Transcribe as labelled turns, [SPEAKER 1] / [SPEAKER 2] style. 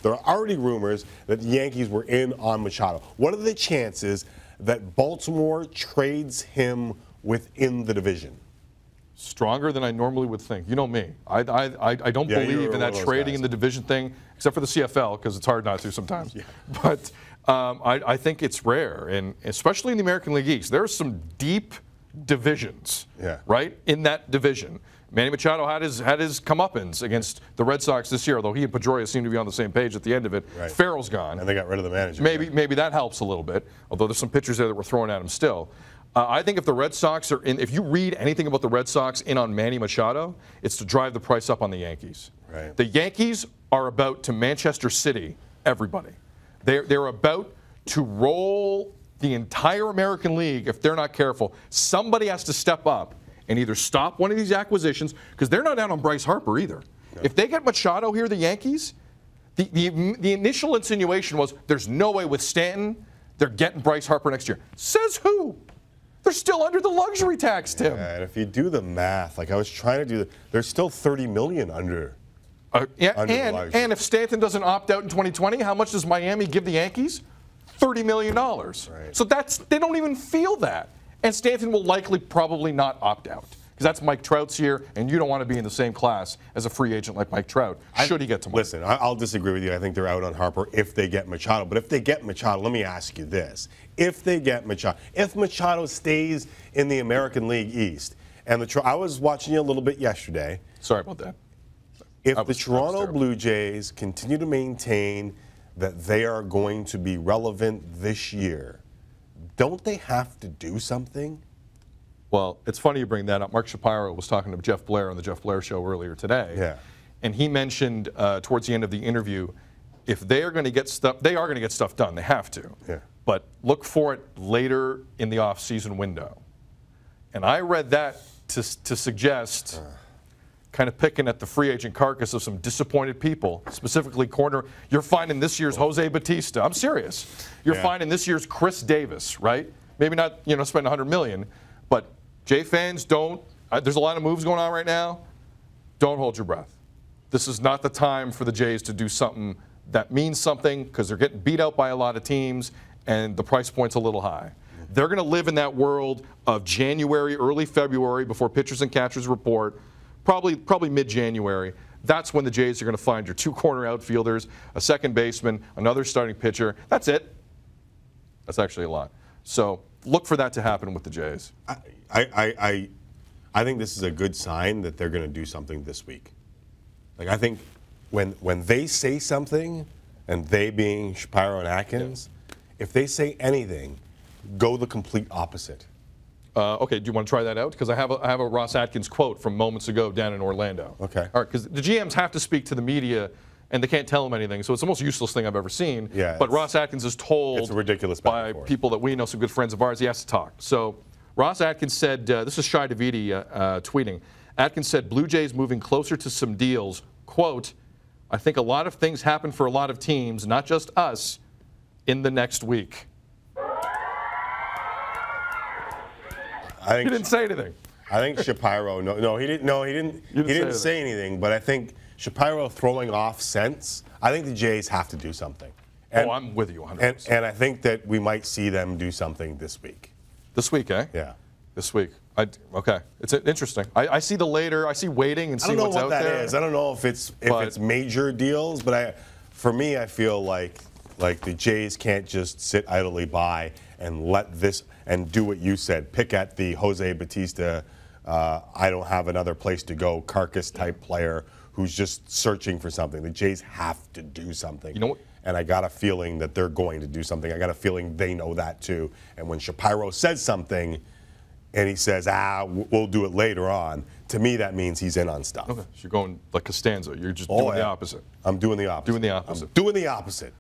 [SPEAKER 1] there are already rumors that the Yankees were in on Machado. What are the chances that Baltimore trades him within the division?
[SPEAKER 2] Stronger than I normally would think. You know me. I don't believe in that trading in the division thing, except for the CFL, because it's hard not to sometimes. Yeah. But I think it's rare, and especially in the American League East. There are some deep divisions, right, in that division. Manny Machado had his comeuppance against the Red Sox this year, although he and Pedroia seem to be on the same page at the end of it. Right. Farrell's gone.
[SPEAKER 1] And they got rid of the manager.
[SPEAKER 2] Maybe that helps a little bit, although there's some pitchers there that were throwing at him still. I think if the Red Sox are in, if you read anything about the Red Sox in on Manny Machado, it's to drive the price up on the Yankees.
[SPEAKER 1] Right.
[SPEAKER 2] The Yankees are about to Manchester City everybody. They're about to roll the entire American League if they're not careful. Somebody has to step up and either stop one of these acquisitions, because they're not out on Bryce Harper either. No. If they get Machado here, the Yankees, the initial insinuation was there's no way with Stanton they're getting Bryce Harper next year. Says who? They're still under the luxury tax, Tim.
[SPEAKER 1] Yeah, and if you do the math, like I was trying to do, they're still $30 million under.
[SPEAKER 2] And if Stanton doesn't opt out in 2020, how much does Miami give the Yankees? $30 million. Right. So they don't even feel that. And Stanton will likely probably not opt out, because that's Mike Trout's here, and you don't want to be in the same class as a free agent like Mike Trout, should he get to money.
[SPEAKER 1] Listen, I'll disagree with you. I think they're out on Harper if they get Machado. But if they get Machado, let me ask you this. If they get Machado, if Machado stays in the American League East, and I was watching you a little bit yesterday.
[SPEAKER 2] Sorry about that.
[SPEAKER 1] If the Toronto Blue Jays continue to maintain that they are going to be relevant this year, don't they have to do something?
[SPEAKER 2] Well, it's funny you bring that up. Mark Shapiro was talking to Jeff Blair on the Jeff Blair Show earlier today.
[SPEAKER 1] Yeah.
[SPEAKER 2] And he mentioned towards the end of the interview, if they are going to get stuff, they are going to get stuff done. They have to.
[SPEAKER 1] Yeah.
[SPEAKER 2] But look for it later in the off-season window. And I read that to suggest kind of picking at the free agent carcass of some disappointed people, specifically corner. You're finding this year's Jose Bautista. I'm serious. You're finding this year's Chris Davis, right? Maybe not, spend $100 million, but Jay fans, don't. There's a lot of moves going on right now. Don't hold your breath. This is not the time for the Jays to do something that means something, because they're getting beat out by a lot of teams, and the price point's a little high. They're going to live in that world of January, early February, before pitchers and catchers report. Probably mid-January. That's when the Jays are going to find your two corner outfielders, a second baseman, another starting pitcher. That's it. That's actually a lot. So look for that to happen with the Jays.
[SPEAKER 1] I think this is a good sign that they're going to do something this week. Like, I think when they say something, and they being Shapiro and Atkins, if they say anything, go the complete opposite.
[SPEAKER 2] Okay, do you want to try that out? Because I have a Ross Atkins quote from moments ago down in Orlando.
[SPEAKER 1] Okay.
[SPEAKER 2] All right, because the GMs have to speak to the media, and they can't tell them anything, so it's the most useless thing I've ever seen.
[SPEAKER 1] Yeah,
[SPEAKER 2] but Ross Atkins is told
[SPEAKER 1] it's ridiculous
[SPEAKER 2] by people that we know, some good friends of ours, he has to talk. So Ross Atkins said, this is Shai Davidi tweeting, Atkins said, Blue Jays moving closer to some deals, quote, I think a lot of things happen for a lot of teams, not just us, in the next week. He didn't say anything.
[SPEAKER 1] I think Shapiro. He didn't say anything. But I think Shapiro throwing off sense. I think the Jays have to do something. And,
[SPEAKER 2] I'm with you 100%.
[SPEAKER 1] And I think that we might see them do something this week.
[SPEAKER 2] This week, eh?
[SPEAKER 1] Yeah.
[SPEAKER 2] This week. Okay. It's interesting. I see the later. I see waiting and see what's out there.
[SPEAKER 1] I don't know what that is. I don't know if it's major deals. But for me, I feel like the Jays can't just sit idly by and let this and do what you said. Pick at the Jose Bautista, I don't have another place to go, carcass type player who's just searching for something. The Jays have to do something.
[SPEAKER 2] You know what?
[SPEAKER 1] And I got a feeling that they're going to do something. I got a feeling they know that too. And when Shapiro says something and he says, we'll do it later on, to me that means he's in on stuff.
[SPEAKER 2] Okay. So you're going like Costanza. You're just doing the opposite.
[SPEAKER 1] I'm doing the opposite.
[SPEAKER 2] Doing the opposite.
[SPEAKER 1] I'm doing the opposite.